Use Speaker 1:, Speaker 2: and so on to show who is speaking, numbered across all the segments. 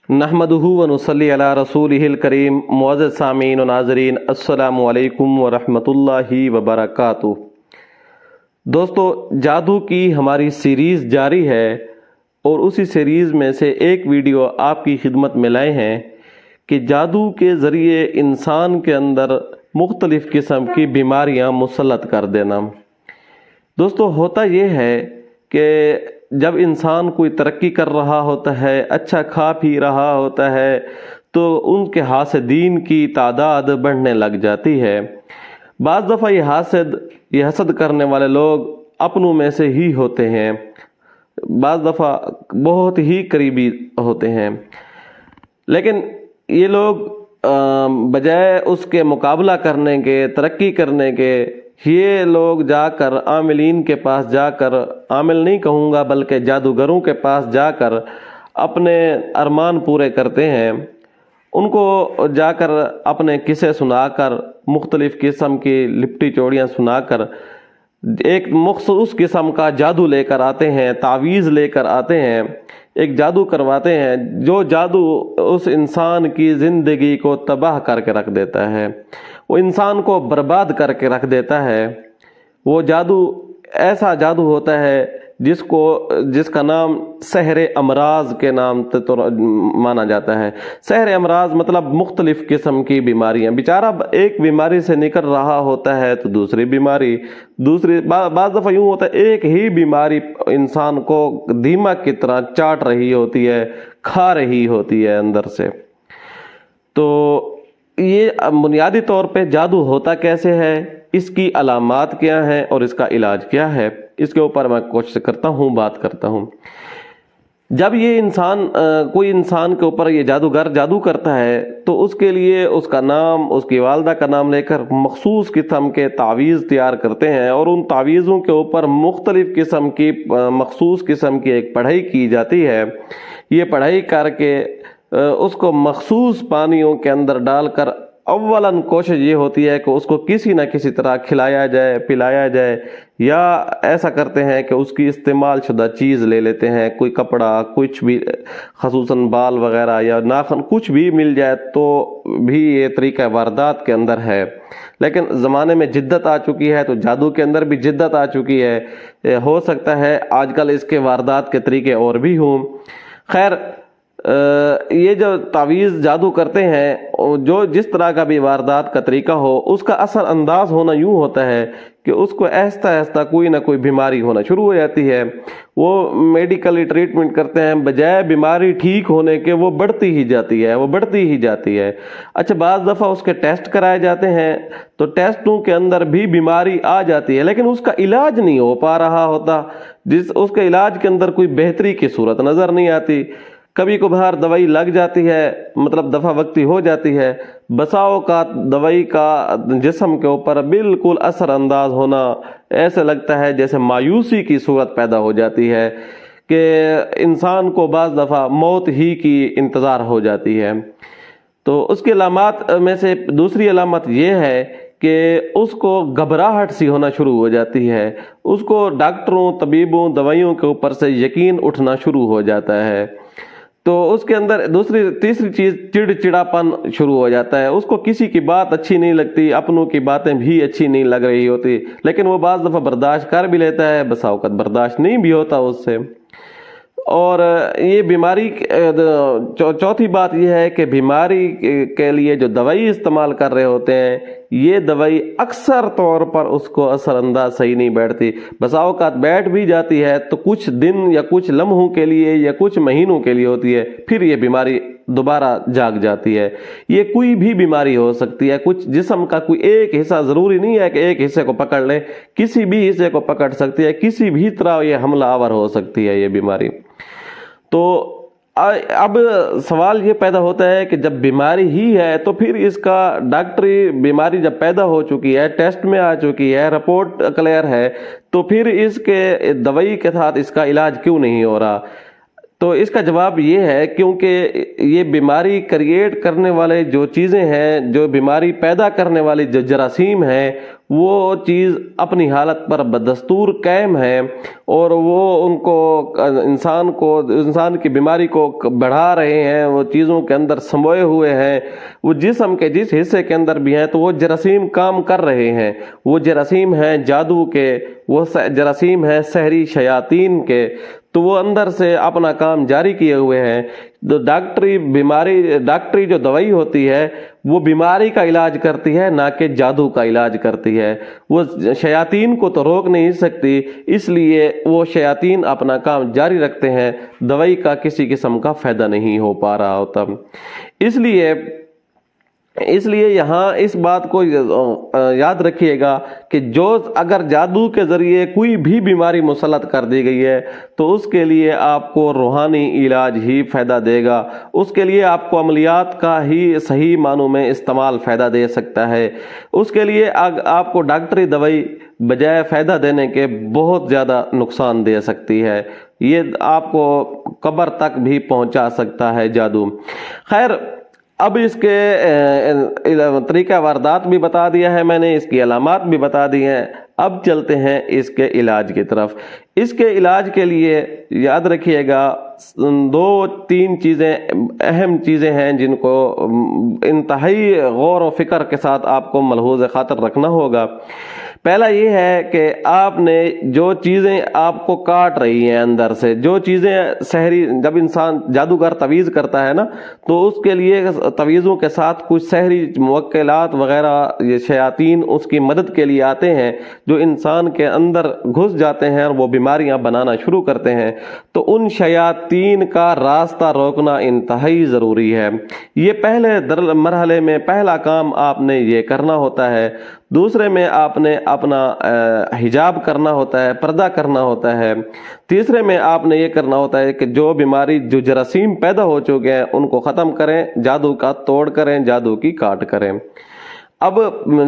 Speaker 1: नहमदुहु व नुसल्ली अला रसूलिहिल करीम। मुअज़्ज़ज़ सामीन व नाज़रीन, अस्सलामु अलैकुम व रहमतुल्लाहि व बरकातुहू। दोस्तों, जादू की हमारी सीरीज़ जारी है और उसी सीरीज़ में से एक वीडियो आपकी खिदमत में लाए हैं कि जादू के ज़रिए इंसान के अंदर मुख्तलिफ़ किस्म की बीमारियां मुसल्लत कर देना। दोस्तों, होता ये है कि जब इंसान कोई तरक्की कर रहा होता है, अच्छा खा पी रहा होता है, तो उनके हासदीन की तादाद बढ़ने लग जाती है। बाज़ दफ़ा ये हसद करने वाले लोग अपनों में से ही होते हैं, बाज़ दफ़ा बहुत ही करीबी होते हैं, लेकिन ये लोग बजाय उसके मुकाबला करने के, तरक्की करने के, ये लोग जाकर आमिलीन के पास जाकर, आमिल नहीं कहूँगा बल्कि जादूगरों के पास जाकर अपने अरमान पूरे करते हैं। उनको जाकर अपने किस्से सुनाकर, मुख्तलिफ़ किस्म की लिपटी चौड़ियाँ सुनाकर एक मख़सूस किस्म का जादू लेकर आते हैं, तावीज़ लेकर आते हैं, एक जादू करवाते हैं जो जादू उस इंसान की ज़िंदगी को तबाह करके रख देता है, वो इंसान को बर्बाद करके रख देता है। वो जादू ऐसा जादू होता है जिसका नाम सहरे अमराज के नाम तो माना जाता है। सहरे अमराज मतलब मुख्तलिफ़ किस्म की बीमारियां। बेचारा एक बीमारी से निकल रहा होता है तो दूसरी बीमारी, बाज़ दफ़ा यूँ होता है एक ही बीमारी इंसान को दीमक की तरह चाट रही होती है, खा रही होती है अंदर से। तो ये बुनियादी तौर पे जादू होता कैसे है, इसकी अलामात क्या हैं और इसका इलाज क्या है, इसके ऊपर मैं कोशिश करता हूँ, बात करता हूँ। जब ये इंसान कोई इंसान के ऊपर ये जादूगर जादू करता है तो उसके लिए उसका नाम, उसकी वालदा का नाम लेकर मखसूस किस्म के तावीज़ तैयार करते हैं और उन तावीज़ों के ऊपर मुख्तलिफ़ किस्म की मखसूस किस्म की एक पढ़ाई की जाती है। ये पढ़ाई करके उसको मखसूस पानियों के अंदर डालकर अव्वलन कोशिश ये होती है कि उसको किसी न किसी तरह खिलाया जाए, पिलाया जाए, या ऐसा करते हैं कि उसकी इस्तेमाल शुदा चीज़ ले लेते हैं, कोई कपड़ा, कुछ भी, खसूसन बाल वगैरह या नाखून, कुछ भी मिल जाए तो भी ये तरीका वारदात के अंदर है। लेकिन ज़माने में जिद्दत आ चुकी है तो जादू के अंदर भी जिद्दत आ चुकी है। हो सकता है आजकल इसके वारदात के तरीके और भी हों। खैर, ये जो तावीज़ जादू करते हैं, जो जिस तरह का भी वारदात का तरीका हो, उसका असर अंदाज होना यूँ होता है कि उसको आहिस्ता आहिस्ता कोई ना कोई बीमारी होना शुरू हो जाती है। वो मेडिकली ट्रीटमेंट करते हैं, बजाय बीमारी ठीक होने के वो बढ़ती ही जाती है, वो बढ़ती ही जाती है। अच्छा, बाज़ दफ़ा उसके टेस्ट कराए जाते हैं तो टेस्टों के अंदर भी बीमारी आ जाती है, लेकिन उसका इलाज नहीं हो पा रहा होता, उसके इलाज के अंदर कोई बेहतरी की सूरत नज़र नहीं आती। कभी कभार दवाई लग जाती है, मतलब दफ़ा वक्ती हो जाती है, बसाओ का दवाई का जिस्म के ऊपर बिल्कुल असर अंदाज होना, ऐसे लगता है जैसे मायूसी की सूरत पैदा हो जाती है कि इंसान को बाज़ दफ़ा मौत ही की इंतज़ार हो जाती है। तो उसकी अलामात में से दूसरी अलामत ये है कि उसको घबराहट सी होना शुरू हो जाती है, उसको डॉक्टरों, तबीबों, दवाइयों के ऊपर से यकीन उठना शुरू हो जाता है। तो उसके अंदर तीसरी चीज़ चिड़चिड़ापन शुरू हो जाता है। उसको किसी की बात अच्छी नहीं लगती, अपनों की बातें भी अच्छी नहीं लग रही होती, लेकिन वो बाज़ दफ़ा बर्दाश्त कर भी लेता है, बसा औक़ात बर्दाश्त नहीं भी होता उससे। और ये बीमारी, चौथी बात यह है कि बीमारी के लिए जो दवाई इस्तेमाल कर रहे होते हैं, ये दवाई अक्सर तौर पर उसको असरअंदाज सही नहीं बैठती। बसा औक़ात बैठ भी जाती है तो कुछ दिन या कुछ लम्हों के लिए या कुछ महीनों के लिए होती है, फिर ये बीमारी दोबारा जाग जाती है। ये कोई भी बीमारी हो सकती है, कुछ जिस्म का कोई एक हिस्सा, ज़रूरी नहीं है कि एक हिस्से को पकड़ ले, किसी भी हिस्से को पकड़ सकती है, किसी भी तरह ये हमला आवर हो सकती है ये बीमारी। तो अब सवाल ये पैदा होता है कि जब बीमारी ही है तो फिर इसका डॉक्टरी, बीमारी जब पैदा हो चुकी है, टेस्ट में आ चुकी है, रिपोर्ट क्लियर है, तो फिर इसके दवाई के साथ इसका इलाज क्यों नहीं हो रहा? تو اس کا جواب یہ ہے کیونکہ یہ بیماری کریٹ کرنے والے جو چیزیں ہیں، جو بیماری پیدا کرنے والی جو جراثیم ہیں، وہ چیز اپنی حالت پر بدستور قائم ہے، اور وہ انسان کی بیماری کو بڑھا رہے ہیں، وہ چیزوں کے اندر سموئے ہوئے ہیں، وہ جسم کے جس حصے کے اندر بھی ہیں تو وہ جراثیم کام کر رہے ہیں۔ وہ جراثیم ہیں جادو کے، وہ جراثیم ہیں سحری شیاطین کے، تو وہ اندر سے اپنا کام جاری کیے ہوئے ہیں۔ تو ڈاکٹری جو دوائی ہوتی ہے وہ بیماری کا علاج کرتی ہے، نہ کہ جادو کا علاج کرتی ہے۔ وہ شیاطین کو تو روک نہیں سکتی، اس لیے وہ شیاطین اپنا کام جاری رکھتے ہیں، دوائی کا کسی قسم کا فائدہ نہیں ہو پا رہا ہوتا۔ اس لیے یہاں اس بات کو یاد رکھیے گا کہ اگر جادو کے ذریعے کوئی بھی بیماری مسلط کر دی گئی ہے تو اس کے لیے آپ کو روحانی علاج ہی فائدہ دے گا، اس کے لیے آپ کو عملیات کا ہی صحیح معنوں میں استعمال فائدہ دے سکتا ہے۔ اس کے لیے آپ کو ڈاکٹری دوائی بجائے فائدہ دینے کے بہت زیادہ نقصان دے سکتی ہے، یہ آپ کو قبر تک بھی پہنچا سکتا ہے جادو۔ خیر، اب اس کے طریقہ واردات بھی بتا دیا ہے میں نے، اس کی علامات بھی بتا دی ہیں۔ اب چلتے ہیں اس کے علاج کی طرف۔ اس کے علاج کے لیے یاد رکھیے گا 2-3 چیزیں اہم چیزیں ہیں جن کو انتہائی غور و فکر کے ساتھ آپ کو ملحوظ خاطر رکھنا ہوگا۔ پہلا یہ ہے کہ آپ نے جو چیزیں آپ کو کاٹ رہی ہیں اندر سے، جو چیزیں سحری، جب انسان جادوگر تعویذ کرتا ہے نا تو اس کے لیے تعویذوں کے ساتھ کچھ سحری موکلات وغیرہ، یہ شیاطین اس کی مدد کے لیے آتے ہیں جو انسان کے اندر گھس جاتے ہیں اور وہ بیماریاں بنانا شروع کرتے ہیں۔ تو ان شیاطین کا راستہ روکنا انتہائی ضروری ہے۔ یہ پہلے مرحلے میں پہلا کام آپ نے یہ کرنا ہوتا ہے۔ دوسرے میں آپ نے اپنا حجاب کرنا ہوتا ہے، پردہ کرنا ہوتا ہے۔ تیسرے میں آپ نے یہ کرنا ہوتا ہے کہ جو بیماری، جو جراثیم پیدا ہو چکے ہیں ان کو ختم کریں، جادو کا توڑ کریں، جادو کی کاٹ کریں۔ اب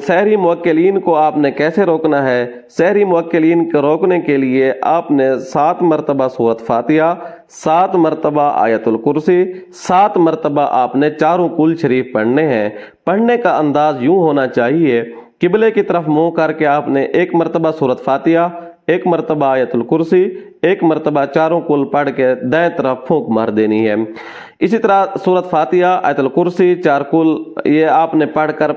Speaker 1: سحری موکلین کو آپ نے کیسے روکنا ہے؟ سحری موکلین کو روکنے کے لیے آپ نے 7 مرتبہ سورۃ فاتحہ، 7 مرتبہ آیت الکرسی، 7 مرتبہ آپ نے چاروں کل شریف پڑھنے ہیں۔ پڑھنے کا انداز یوں ہونا چاہیے، قبلے کی طرف منہ کر کے آپ نے 1 مرتبہ سورۃ فاتحہ، 1 مرتبہ آیت الکرسی، 1 مرتبہ چاروں کل پڑھ کے دائیں طرف پھونک مار دینی ہے۔ اسی طرح سورۃ فاتحہ، آیت الکرسی، 4 کل یہ آپ نے پڑھ کر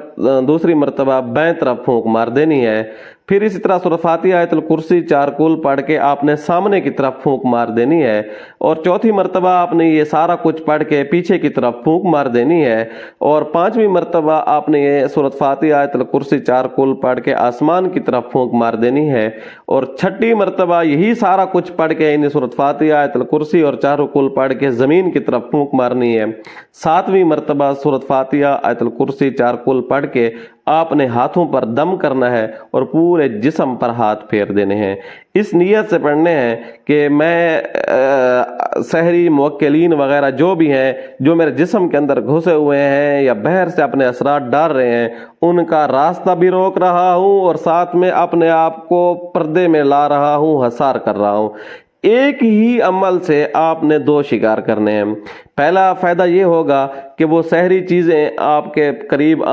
Speaker 1: دوسری مرتبہ بائیں طرف پھونک مار دینی ہے۔ پھر اسی طرح سورۃ فاتحہ، آیت الکرسی، 4 کل پڑھ کے آپ نے سامنے کی طرف پھونک مار دینی ہے، اور چوتھی مرتبہ آپ نے یہ سارا کچھ پڑھ کے پیچھے کی طرف پھونک مار دینی ہے، اور 5ویں مرتبہ آپ نے یہ سورۃ فاتحہ، آیت الکرسی، 4 کل پڑھ کے آسمان کی طرف پھونک مار دینی ہے، اور 6ٹھی مرتبہ یہی سارا کچھ پڑھ کے یعنی سورۃ فاتحہ، آیت الکرسی اور 4 کل پڑھ کے زمین کی طرف پھونک مارنی ہے۔ 7ویں مرتبہ سورۃ فاتحہ، آیت الکرسی، 4 کل پڑھ کے آپ نے ہاتھوں پر دم کرنا ہے اور پورے جسم پر ہاتھ پھیر دینے ہیں۔ اس نیت سے پڑھنے ہیں کہ میں سحری موکلین وغیرہ جو بھی ہیں جو میرے جسم کے اندر گھسے ہوئے ہیں یا باہر سے اپنے اثرات ڈال رہے ہیں، ان کا راستہ بھی روک رہا ہوں اور ساتھ میں اپنے آپ کو پردے میں لا رہا ہوں، حصار کر رہا ہوں۔ ایک ہی عمل سے آپ نے 2 شکار کرنے ہیں۔ پہلا فائدہ یہ ہوگا کہ وہ سحری چیزیں آپ کے قریب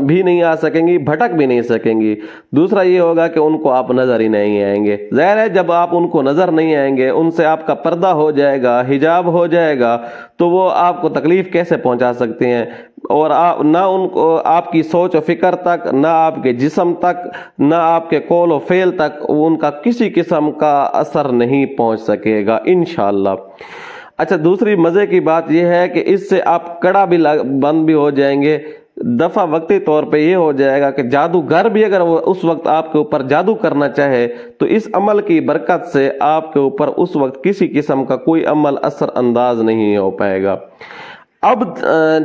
Speaker 1: بھی نہیں آ سکیں گی، بھٹک بھی نہیں سکیں گی۔ دوسرا یہ ہوگا کہ ان کو آپ نظر ہی نہیں آئیں گے۔ ظاہر ہے جب آپ ان کو نظر نہیں آئیں گے، ان سے آپ کا پردہ ہو جائے گا، حجاب ہو جائے گا، تو وہ آپ کو تکلیف کیسے پہنچا سکتے ہیں، اور نہ ان کو آپ کی سوچ و فکر تک، نہ آپ کے جسم تک، نہ آپ کے قول و فعل تک ان کا کسی قسم کا اثر نہیں پہنچ سکے گا انشاءاللہ۔ اچھا، دوسری مزے کی بات یہ ہے کہ اس سے آپ کڑا بھی بند بھی ہو جائیں گے۔ دفعہ وقتی طور پہ یہ ہو جائے گا کہ جادوگر بھی اگر وہ اس وقت آپ کے اوپر جادو کرنا چاہے تو اس عمل کی برکت سے آپ کے اوپر اس وقت کسی قسم کا کوئی عمل اثر انداز نہیں ہو پائے گا۔ اب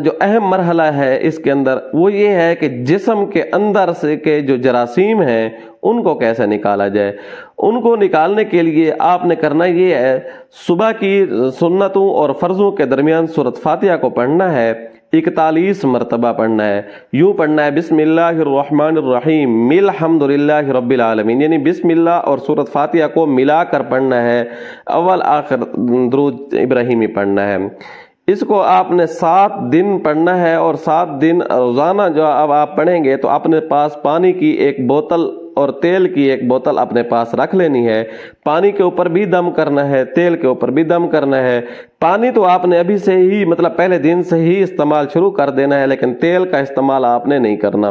Speaker 1: جو اہم مرحلہ ہے اس کے اندر وہ یہ ہے کہ جسم کے اندر سے کے جو جراثیم ہیں ان کو کیسے نکالا جائے۔ ان کو نکالنے کے لیے آپ نے کرنا یہ ہے، صبح کی سنتوں اور فرضوں کے درمیان سورۃ فاتحہ کو پڑھنا ہے، 41 मरतबा पढ़ना है। यूँ पढ़ना है बिस्मिल्लाहिर्रहमानिर्रहीम मिल्हम्दुलिल्लाहि रब्बिल आलमीन, यानी बिस्मिल्लाह और सूरत फातिहा को मिलाकर पढ़ना है, अव्वल आखिर दुरूद इब्राहिमी पढ़ना है। इसको आपने 7 दिन पढ़ना है और 7 दिन रोज़ाना जो अब आप पढ़ेंगे तो अपने पास पानी की एक बोतल और तेल की एक बोतल अपने पास रख लेनी है। पानी के ऊपर भी दम करना है, तेल के ऊपर भी दम करना है। पानी तो आपने अभी से ही मतलब पहले दिन से ही इस्तेमाल शुरू कर देना है, लेकिन तेल का इस्तेमाल आपने नहीं करना।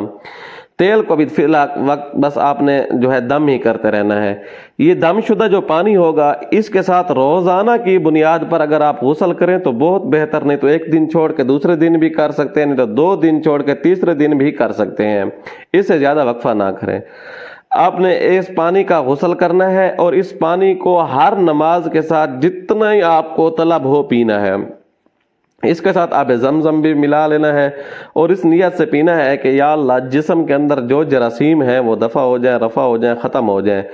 Speaker 1: तेल को भी फिलहाल वक्त बस आपने जो है दम ही करते रहना है। ये दमशुदा जो पानी होगा इसके साथ रोज़ाना की बुनियाद पर अगर आप गुस्ल करें तो बहुत बेहतर, नहीं तो एक दिन छोड़ के दूसरे दिन भी कर सकते हैं, नहीं तो 2 दिन छोड़ के तीसरे दिन भी कर सकते हैं। इससे ज़्यादा वक्फा ना करें। आपने इस पानी का गुस्ल करना है और इस पानी को हर नमाज के साथ जितना ही आपको तलब हो पीना है। इसके साथ आब ज़मज़म भी मिला लेना है और इस नियत से पीना है कि या अल्लाह जिस्म के अंदर जो जरासीम है वो दफ़ा हो जाए, रफ़ा हो जाए, ख़त्म हो जाए।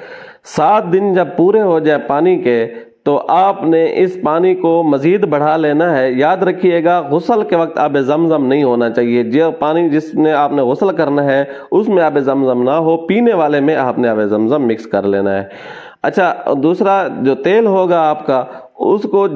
Speaker 1: 7 दिन जब पूरे हो जाए पानी के तो आपने इस पानी को मज़ीद बढ़ा लेना है। याद रखिएगा गुस्ल के वक्त आब ज़मज़म नहीं होना चाहिए। जो पानी जिसमें आपने गुस्ल करना है उसमें आब ज़मज़म ना हो, पीने वाले में आपने आब ज़मज़म मिक्स कर लेना है। अच्छा, दूसरा जो तेल होगा आपका उसको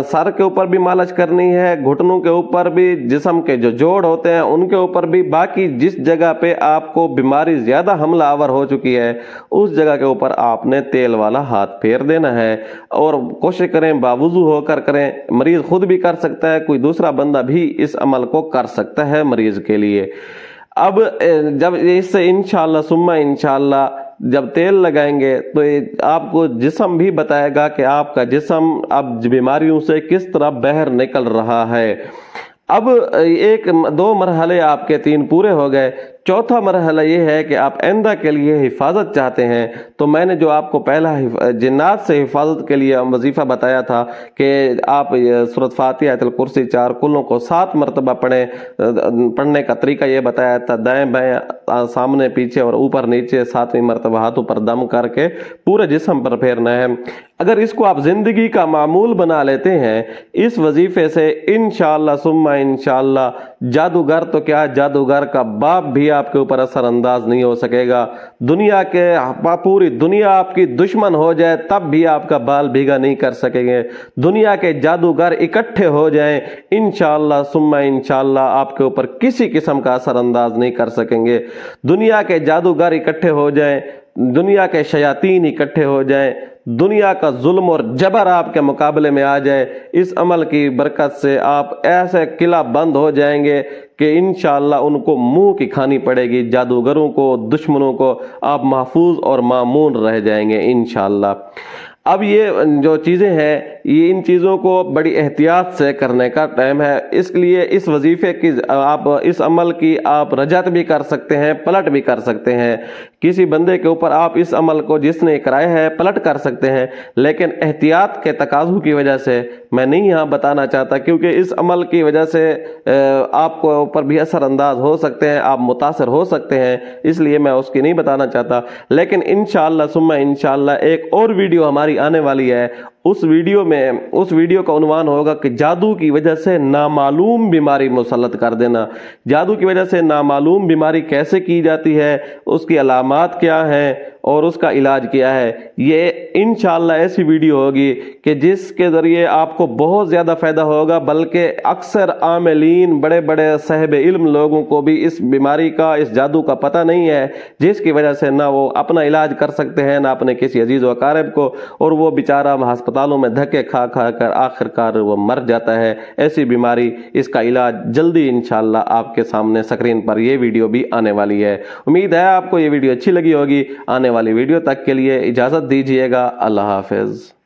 Speaker 1: सर के ऊपर भी मालिश करनी है, घुटनों के ऊपर भी, जिस्म के जो जोड़ होते हैं उनके ऊपर भी, बाकी जिस जगह पे आपको बीमारी ज़्यादा हमला आवर हो चुकी है उस जगह के ऊपर आपने तेल वाला हाथ फेर देना है। और कोशिश करें बावुज़ू होकर करें। मरीज़ खुद भी कर सकता है, कोई दूसरा बंदा भी इस अमल को कर सकता है मरीज़ के लिए। अब जब इससे इंशाअल्लाह सुम्मा इंशाअल्लाह जब तेल लगाएंगे तो ये आपको जिस्म भी बताएगा कि आपका जिस्म अब बीमारियों से किस तरह बाहर निकल रहा है। अब 1-2 मरहले आपके 3 पूरे हो गए। चौथा मरहला ये है कि आप आइंदा के लिए हिफाजत चाहते हैं, तो मैंने जो आपको पहला जिन्नात से हिफाजत के लिए वजीफ़ा बताया था कि आप सूरत फातिहा, आयतुल कुर्सी, 4 कुलों को 7 मरतबा पढ़ने का तरीका ये बताया था। दाएं बाएं, सामने पीछे और ऊपर नीचे 7वीं मरतबा हाथों पर दम करके पूरे जिस्म पर फेरना है। अगर इसको आप ज़िंदगी का मामूल बना लेते हैं इस वजीफ़े से, इंशाअल्लाह सुम्मा इंशाअल्लाह जादूगर तो क्या, जादूगर का बाप भी आपके ऊपर असर अंदाज नहीं हो सकेगा। दुनिया के पूरी दुनिया आपकी दुश्मन हो जाए तब भी आपका बाल भीगा नहीं कर सकेंगे। दुनिया के जादूगर इकट्ठे हो जाएं, इंशाअल्लाह सुम्मा इंशाअल्लाह आपके ऊपर किसी किस्म का असर अंदाज नहीं कर सकेंगे। दुनिया के जादूगर इकट्ठे हो जाएं, दुनिया के शयातीन इकट्ठे हो जाएं, दुनिया का जुल्म और जबर आपके मुकाबले में आ जाए, इस अमल की बरकत से आप ऐसे किला बंद हो जाएंगे कि इंशाअल्लाह उनको मुंह की खानी पड़ेगी। जादूगरों को, दुश्मनों को आप महफूज और मामून रह जाएंगे इंशाअल्लाह। अब ये जो चीज़ें हैं ये इन चीज़ों को बड़ी एहतियात से करने का टाइम है। इसलिए इस वजीफ़े की आप इस अमल की आप रजत भी कर सकते हैं, पलट भी कर सकते हैं। किसी बंदे के ऊपर आप इस अमल को जिसने कराया है पलट कर सकते हैं, लेकिन एहतियात के तकाज़ों की वजह से मैं नहीं यहाँ बताना चाहता, क्योंकि इस अमल की वजह से आपको ऊपर भी असर अंदाज हो सकते हैं, आप मुतासर हो सकते हैं, इसलिए मैं उसकी नहीं बताना चाहता। लेकिन इंशाअल्लाह सुम्मा इंशाअल्लाह एक और वीडियो हमारी आने वाली है। उस वीडियो का उन्वान होगा कि जादू की वजह से नामालूम बीमारी मुसल्लत कर देना। जादू की वजह से नामालूम बीमारी कैसे की जाती है, उसकी अलामात क्या हैं और उसका इलाज क्या है। ये इंशाअल्लाह ऐसी वीडियो होगी कि जिसके ज़रिए आपको बहुत ज़्यादा फ़ायदा होगा, बल्कि अक्सर आमिलीन, बड़े बड़े साहिब इल्म लोगों को भी इस बीमारी का, इस जादू का पता नहीं है, जिसकी वजह से ना वो अपना इलाज कर सकते हैं ना अपने किसी अजीज़ व अकारिब को, और वो बेचारा अस्पतालों में धक्के खा खा कर आखिरकार वो मर जाता है। ऐसी बीमारी, इसका इलाज जल्दी इंशाअल्लाह आपके सामने स्क्रीन पर ये वीडियो भी आने वाली है। उम्मीद है आपको ये वीडियो अच्छी लगी होगी। आने वाली वीडियो तक के लिए इजाज़त दीजिएगा। अल्लाह हाफ़िज़।